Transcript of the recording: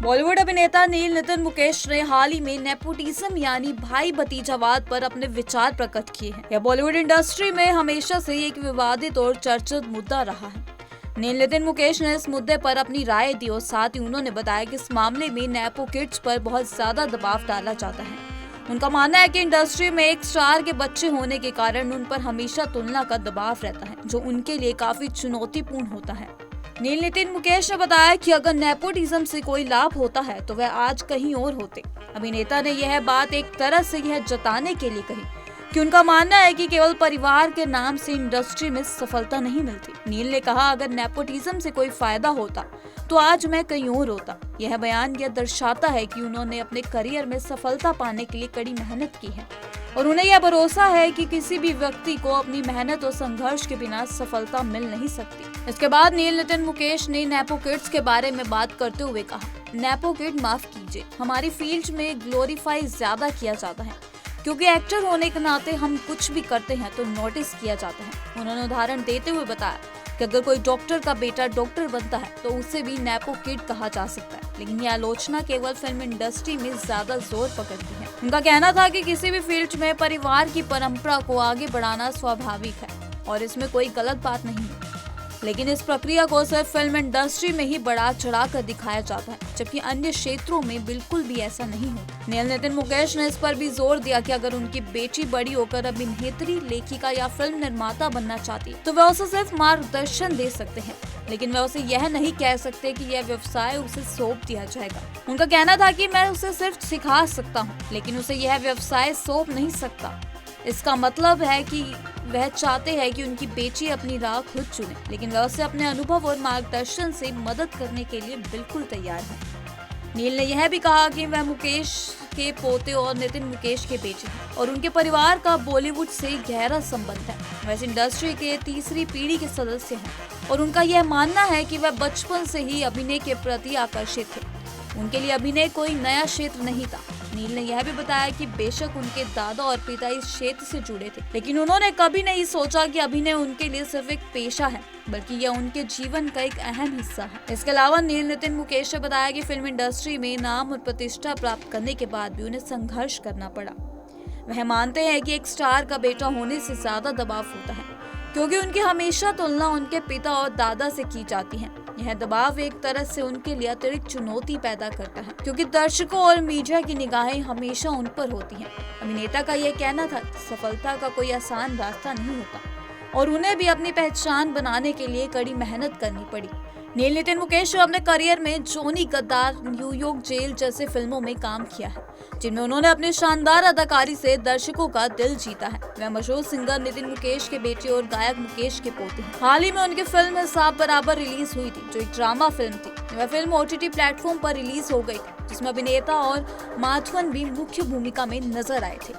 बॉलीवुड अभिनेता नील नितिन मुकेश ने हाल ही में नेपोटिज्म यानी भाई भतीजावाद पर अपने विचार प्रकट किए हैं। यह बॉलीवुड इंडस्ट्री में हमेशा से एक विवादित और चर्चित मुद्दा रहा है। नील नितिन मुकेश ने इस मुद्दे पर अपनी राय दी और साथ ही उन्होंने बताया कि इस मामले में नेपो किड्स पर बहुत ज्यादा दबाव डाला जाता है। उनका मानना है कि इंडस्ट्री में एक स्टार के बच्चे होने के कारण उन पर हमेशा तुलना का दबाव रहता है, जो उनके लिए काफी चुनौतीपूर्ण होता है। नील नितिन मुकेश ने बताया कि अगर नेपोटिज्म से कोई लाभ होता है तो वह आज कहीं और होते। अभिनेता ने यह बात एक तरह से यह जताने के लिए कही कि उनका मानना है कि केवल परिवार के नाम से इंडस्ट्री में सफलता नहीं मिलती। नील ने कहा, अगर नेपोटिज्म से कोई फायदा होता तो आज मैं कहीं और होता। यह बयान यह दर्शाता है कि उन्होंने अपने करियर में सफलता पाने के लिए कड़ी मेहनत की है और उन्हें यह भरोसा है कि किसी भी व्यक्ति को अपनी मेहनत और संघर्ष के बिना सफलता मिल नहीं सकती। इसके बाद नील नितिन मुकेश ने नेपो किड्स के बारे में बात करते हुए कहा, नेपो किड माफ कीजिए, हमारी फील्ड में ग्लोरीफाई ज्यादा किया जाता है क्योंकि एक्टर होने के नाते हम कुछ भी करते हैं तो नोटिस किया जाता है। उन्होंने उदाहरण देते हुए बताया कि अगर कोई डॉक्टर का बेटा डॉक्टर बनता है तो उसे भी नेपो किड कहा जा सकता है, लेकिन यह आलोचना केवल फिल्म इंडस्ट्री में ज्यादा जोर पकड़ती है। उनका कहना था कि किसी भी फील्ड में परिवार की परंपरा को आगे बढ़ाना स्वाभाविक है और इसमें कोई गलत बात नहीं है, लेकिन इस प्रक्रिया को सिर्फ फिल्म इंडस्ट्री में ही बढ़ा चढ़ा कर दिखाया जाता है, जबकि अन्य क्षेत्रों में बिल्कुल भी ऐसा नहीं होता। नील नितिन मुकेश ने इस पर भी जोर दिया कि अगर उनकी बेटी बड़ी होकर अभिनेत्री, लेखिका या फिल्म निर्माता बनना चाहती तो वह उसे सिर्फ मार्गदर्शन दे सकते हैं, लेकिन वह उसे यह नहीं कह सकते कि यह व्यवसाय उसे सौंप दिया जाएगा। उनका कहना था कि मैं उसे सिर्फ सिखा सकता हूँ, लेकिन उसे यह व्यवसाय सौंप नहीं सकता। इसका मतलब है कि वह चाहते हैं कि उनकी बेटी अपनी राह खुद चुने, लेकिन वह उसे अपने अनुभव और मार्गदर्शन से मदद करने के लिए बिल्कुल तैयार है। नील ने यह भी कहा कि वह मुकेश के पोते और नितिन मुकेश के बेटे हैं और उनके परिवार का बॉलीवुड से गहरा संबंध है। वह इस इंडस्ट्री के तीसरी पीढ़ी के सदस्य हैं और उनका यह मानना है कि वह बचपन से ही अभिनय के प्रति आकर्षित थे। उनके लिए अभिनय कोई नया क्षेत्र नहीं था। नील ने यह भी बताया कि बेशक उनके दादा और पिता इस क्षेत्र से जुड़े थे, लेकिन उन्होंने कभी नहीं सोचा कि अभिनय उनके लिए सिर्फ एक पेशा है, बल्कि यह उनके जीवन का एक अहम हिस्सा है। इसके अलावा नील नितिन मुकेश ने बताया कि फिल्म इंडस्ट्री में नाम और प्रतिष्ठा प्राप्त करने के बाद भी उन्हें संघर्ष करना पड़ा। वह मानते हैं कि एक स्टार का बेटा होने से ज्यादा दबाव होता है क्योंकि उनकी हमेशा तुलना उनके पिता और दादा से की जाती है। यह दबाव एक तरह से उनके लिए अतिरिक्त चुनौती पैदा करता है क्योंकि दर्शकों और मीडिया की निगाहें हमेशा उन पर होती हैं। अभिनेता का यह कहना था कि सफलता का कोई आसान रास्ता नहीं होता और उन्हें भी अपनी पहचान बनाने के लिए कड़ी मेहनत करनी पड़ी। नील नितिन मुकेश ने अपने करियर में जॉनी, गद्दार, न्यूयॉर्क जेल जैसे फिल्मों में काम किया है, जिनमें उन्होंने अपनी शानदार अदाकारी से दर्शकों का दिल जीता है। वह मशहूर सिंगर नितिन मुकेश के बेटे और गायक मुकेश के पोते हैं। हाल ही में उनकी फिल्म हिसाब बराबर रिलीज हुई थी, जो एक ड्रामा फिल्म थी। वह फिल्म OTT प्लेटफॉर्म पर रिलीज हो गई थी, जिसमें अभिनेता और माधवन भी मुख्य भूमिका में नजर आए थे।